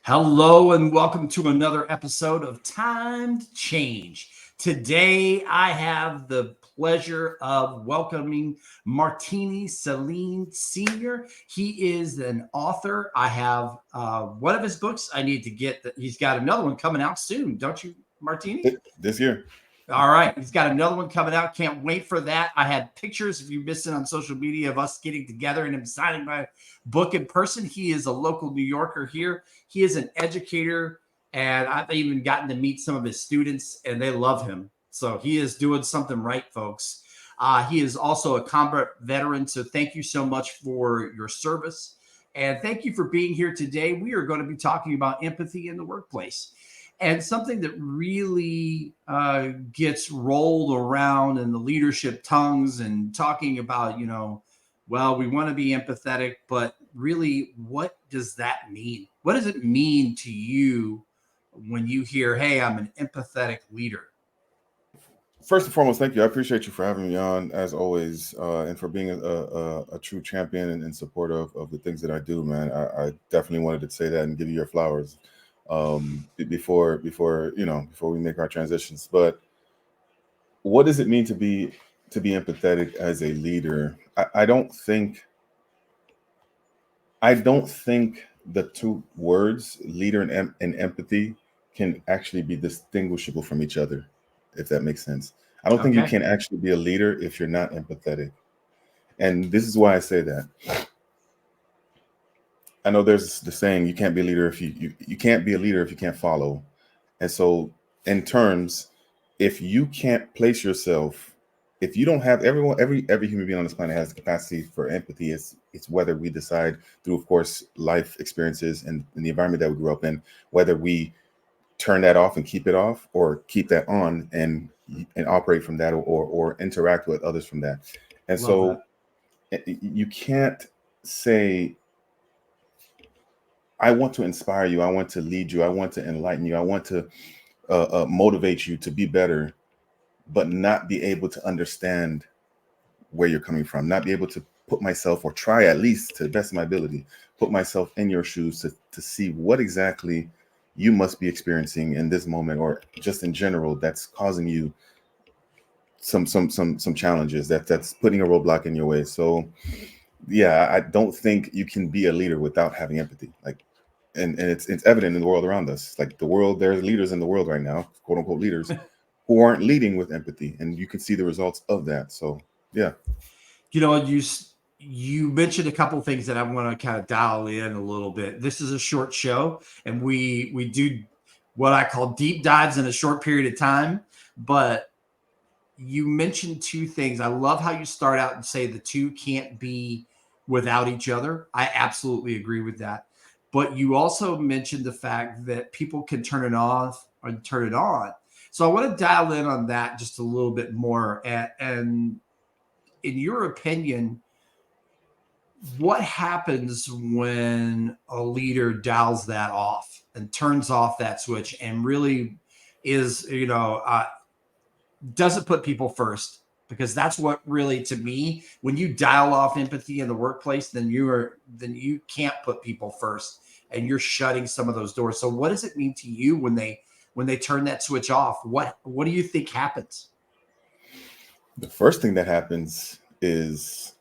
Hello and welcome to another episode of Time to Change. Today, I have the pleasure of welcoming Martini Salien Sr. He is an author. I have one of his books I need to get. He's got another one coming out soon, don't you, Martini? This year. All right. He's got another one coming out. Can't wait for that. I had pictures, if you missed it on social media, of us getting together and him signing my book in person. He is a local New Yorker here. He is an educator, and I've even gotten to meet some of his students, and they love him. So he is doing something right, folks. He is also a combat veteran. So thank you so much for your service. And thank you for being here today. We are going to be talking about empathy in the workplace. And something that really gets rolled around in the leadership tongues and talking about, well, we want to be empathetic, but really, what does that mean? What does it mean to you when you hear, hey, I'm an empathetic leader? First and foremost, thank you. I appreciate you for having me on, as always, and for being a true champion and support of the things that I do, man. I definitely wanted to say that and give you your flowers before we make our transitions. But what does it mean to be empathetic as a leader? I don't think the two words, leader and empathy, can actually be distinguishable from each other, if that makes sense. I don't think you can actually be a leader if you're not empathetic. And this is why I say that. I know there's the saying, you can't be a leader if you can't be a leader if you can't follow. And so in terms, if you can't place yourself, if you don't have every human being on this planet has the capacity for empathy. It's whether we decide through, of course, life experiences and the environment that we grew up in, whether we turn that off and keep it off, or keep that on and operate from that, or interact with others from that. And so you can't say, I want to inspire you, I want to lead you, I want to enlighten you, I want to motivate you to be better, but not be able to understand where you're coming from, not be able to put myself, or try at least to the best of my ability, put myself in your shoes to see what exactly you must be experiencing in this moment, or just in general, that's causing you some challenges, that's putting a roadblock in your way. So yeah, I don't think you can be a leader without having empathy. And it's evident in the world around us. Like the world, there's leaders in the world right now, quote unquote leaders, who aren't leading with empathy, and you can see the results of that. So yeah. You mentioned a couple of things that I want to kind of dial in a little bit. This is a short show, and we do what I call deep dives in a short period of time. But you mentioned two things. I love how you start out and say the two can't be without each other. I absolutely agree with that. But you also mentioned the fact that people can turn it off and turn it on. So I want to dial in on that just a little bit more. And in your opinion, what happens when a leader dials that off and turns off that switch and really is, doesn't put people first? Because that's what really, to me, when you dial off empathy in the workplace, then you can't put people first, and you're shutting some of those doors. So what does it mean to you when they turn that switch off? What do you think happens? The first thing that happens is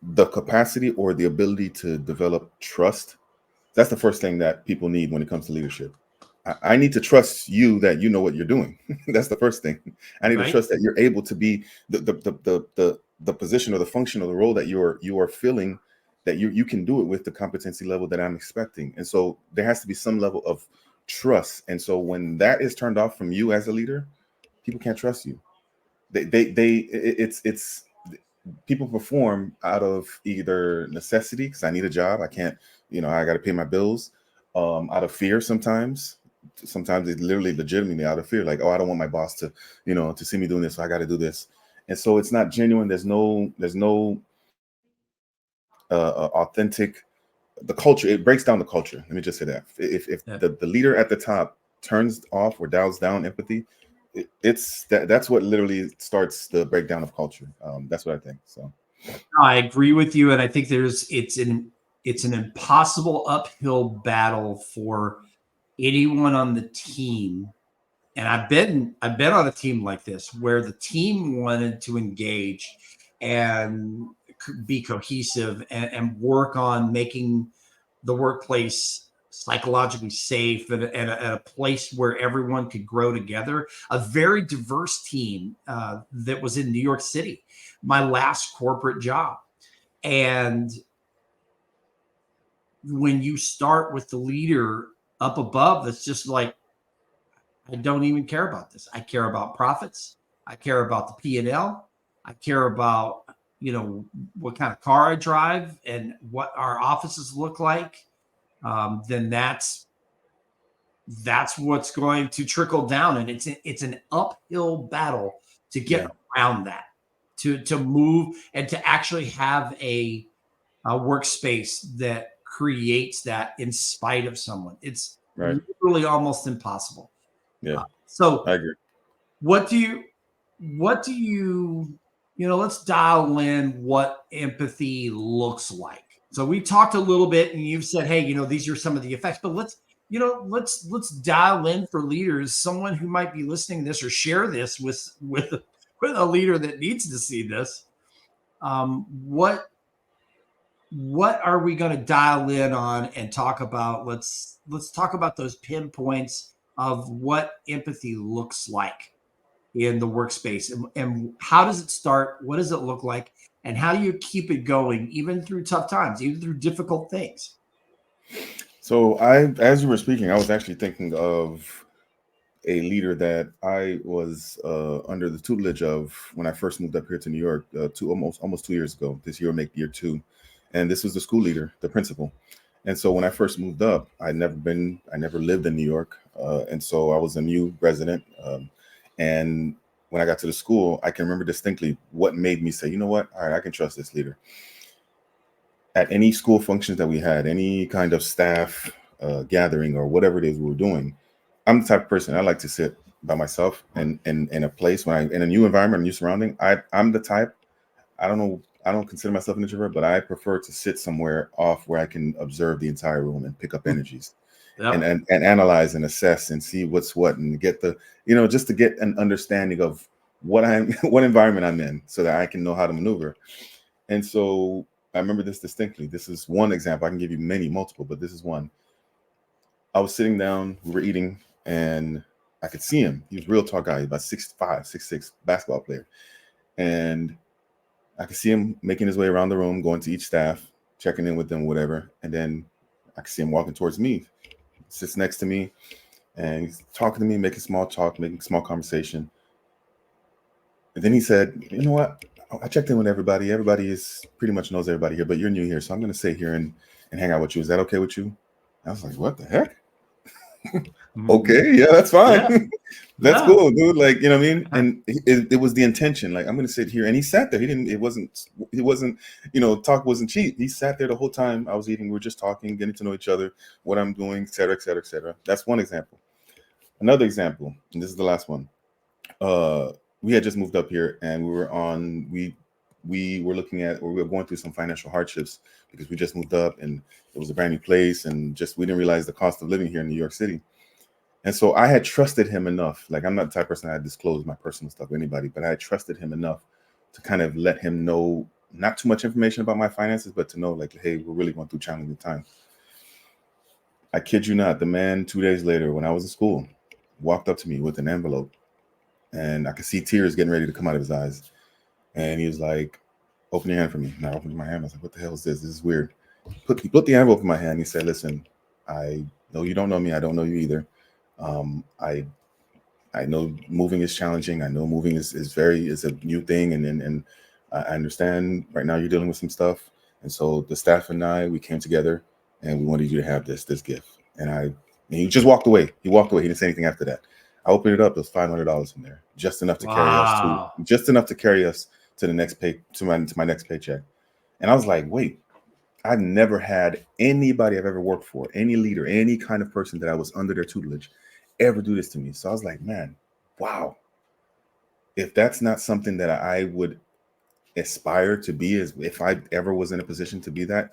the capacity or the ability to develop trust. That's the first thing that people need when it comes to leadership. I need to trust you that you know what you're doing. That's the first thing. I need to trust that you're able to be the position or the function or the role that you are filling, that you can do it with the competency level that I'm expecting. And so there has to be some level of trust. And so when that is turned off from you as a leader, people can't trust you. It's people perform out of either necessity, because I need a job, I can't, I got to pay my bills, out of fear. Sometimes it's literally legitimately out of fear, like, oh, I don't want my boss to see me doing this, so I got to do this. And so it's not genuine. There's no authentic. The culture, it breaks down the culture. Let me just say that if the leader at the top turns off or dials down empathy, that's what literally starts the breakdown of culture. That's what I think. So I agree with you, and I think it's it's an impossible uphill battle for anyone on the team. And I've been on a team like this where the team wanted to engage and be cohesive and work on making the workplace psychologically safe and a place where everyone could grow together. A very diverse team that was in New York City, my last corporate job. And when you start with the leader up above, that's just like, I don't even care about this. I care about profits. I care about the P&L. I care about, what kind of car I drive and what our offices look like. Then that's what's going to trickle down, and it's an uphill battle to get around that, to move and to actually have a workspace that creates that in spite of someone. It's Right. literally almost impossible. Yeah. So I agree. what do you, let's dial in what empathy looks like. So we talked a little bit and you've said, hey, these are some of the effects, but let's dial in for leaders, someone who might be listening to this or share this with a leader that needs to see this. What are we going to dial in on and talk about? Let's talk about those pinpoints of what empathy looks like in the workspace, and how does it start? What does it look like? And how do you keep it going, even through tough times, even through difficult things? So as you were speaking, I was actually thinking of a leader that I was under the tutelage of when I first moved up here to New York, almost 2 years ago. This year will make year 2, and this was the school leader, the principal. And so when I first moved up, I never lived in New York, and so I was a new resident. And when I got to the school, I can remember distinctly what made me say, you know what, all right, I can trust this leader. At any school functions that we had, any kind of staff gathering or whatever it is we were doing, I'm the type of person I like to sit by myself and in a place when I'm in a new environment, a new surrounding. I'm the type, I don't know, I don't consider myself an introvert, but I prefer to sit somewhere off where I can observe the entire room and pick up energies. Yep. And analyze and assess and see what's what and get the, just to get an understanding of what environment I'm in so that I can know how to maneuver. And so I remember this distinctly. This is one example. I can give you multiple, but this is one. I was sitting down, we were eating, and I could see him. He was a real tall guy, about 6'5", 6'6", basketball player. And I could see him making his way around the room, going to each staff, checking in with them, whatever. And then I could see him walking towards me, sits next to me, and he's talking to me, making small talk, making small conversation. And then he said, you know what? I checked in with everybody. Everybody pretty much knows everybody here, but you're new here. So I'm going to sit here and hang out with you. Is that okay with you? I was like, what the heck? Okay, yeah, that's fine. Yeah. That's cool, dude. Like, you know what I mean? And it was the intention. Like, I'm going to sit here. And he sat there. It wasn't, talk wasn't cheap. He sat there the whole time I was eating. We were just talking, getting to know each other, what I'm doing, et cetera, et cetera, et cetera. That's one example. Another example, and this is the last one. We had just moved up here and we were looking at, or we were going through some financial hardships because we just moved up and it was a brand new place and we didn't realize the cost of living here in New York City. And so I had trusted him enough. Like, I'm not the type of person I disclose my personal stuff to anybody, but I had trusted him enough to kind of let him know, not too much information about my finances, but to know, like, hey, we're really going through challenging times. I kid you not, the man 2 days later, when I was in school, walked up to me with an envelope and I could see tears getting ready to come out of his eyes. And he was like, open your hand for me. And I opened my hand. I was like, what the hell is this? This is weird. He put the envelope in my hand. He said, listen, I know you don't know me. I don't know you either. I know moving is challenging. I know moving is a new thing. And I understand right now you're dealing with some stuff. And so the staff and we came together and we wanted you to have this gift. And he just walked away. He walked away. He didn't say anything after that. I opened it up. There's $500 in there, just enough to carry us to the next to my next paycheck. And I was like, wait, I've never had anybody I've ever worked for, any leader, any kind of person that I was under their tutelage, ever do this to me. So I was like, man, wow. If that's not something that I would aspire to be, as if I ever was in a position to do that,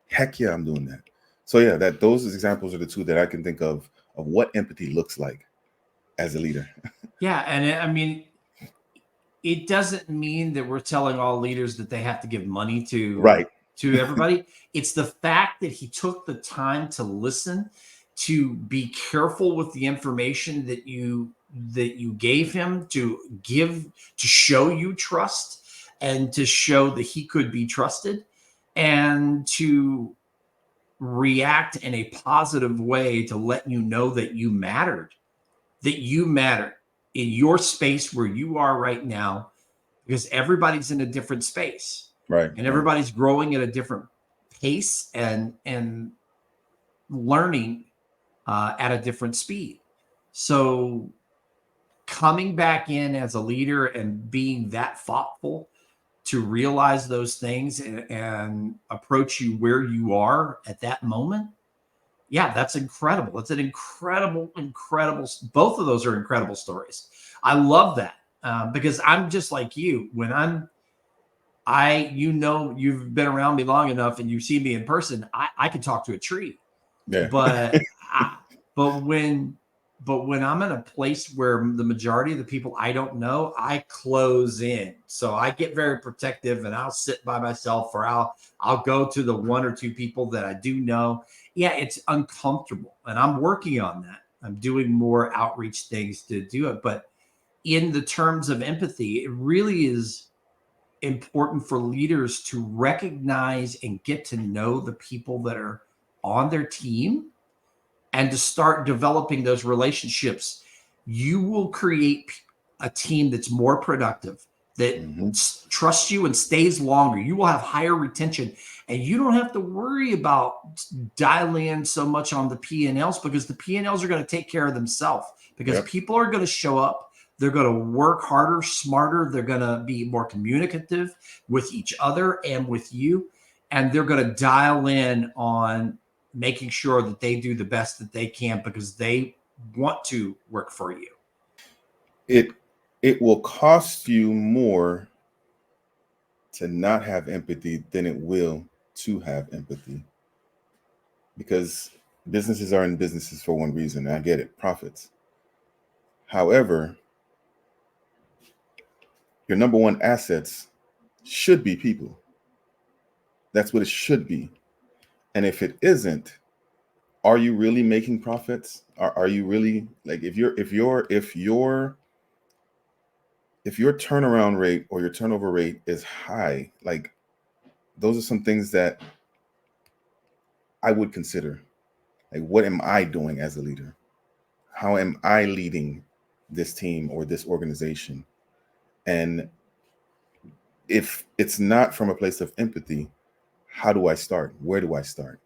Heck yeah, I'm doing that. So yeah, those examples are the two that I can think of what empathy looks like as a leader. Yeah, and I mean, it doesn't mean that we're telling all leaders that they have to give money Right. to everybody. It's the fact that he took the time to listen, to be careful with the information that you gave him, to show you trust, and to show that he could be trusted, and to react in a positive way to let you know that you mattered, in your space where you are right now, because everybody's in a different space, Right. and everybody's growing at a different pace, and learning at a different speed. So coming back in as a leader and being that thoughtful to realize those things, and approach you where you are at that moment, yeah, that's incredible. It's an incredible, both of those are incredible stories. I love that, because I'm just like you. When you've been around me long enough and you see me in person, I can talk to a tree. Yeah. But but when I'm in a place where the majority of the people I don't know, I close in. So I get very protective, and I'll sit by myself, or I'll go to the one or two people that I do know. Yeah, it's uncomfortable, and I'm working on that. I'm doing more outreach things to do it. But in the terms of empathy, it really is important for leaders to recognize and get to know the people that are on their team, and to start developing those relationships. You will create a team that's more productive, that trusts you and stays longer. You will have higher retention, and you don't have to worry about dialing in so much on the P&Ls, because the P&Ls are going to take care of themselves, because people are going to show up. They're going to work harder, smarter. They're going to be more communicative with each other and with you. And they're going to dial in on making sure that they do the best that they can, because they want to work for you. It will cost you more to not have empathy than it will to have empathy, because businesses are in businesses for one reason. I get it, profits. However, your number one assets should be people. That's what it should be. And if it isn't, are you really making profits? Are you really, like, if your turnaround rate or your turnover rate is high, like, those are some things that I would consider. Like, what am I doing as a leader? How am I leading this team or this organization? And if it's not from a place of empathy, how do I start? Where do I start?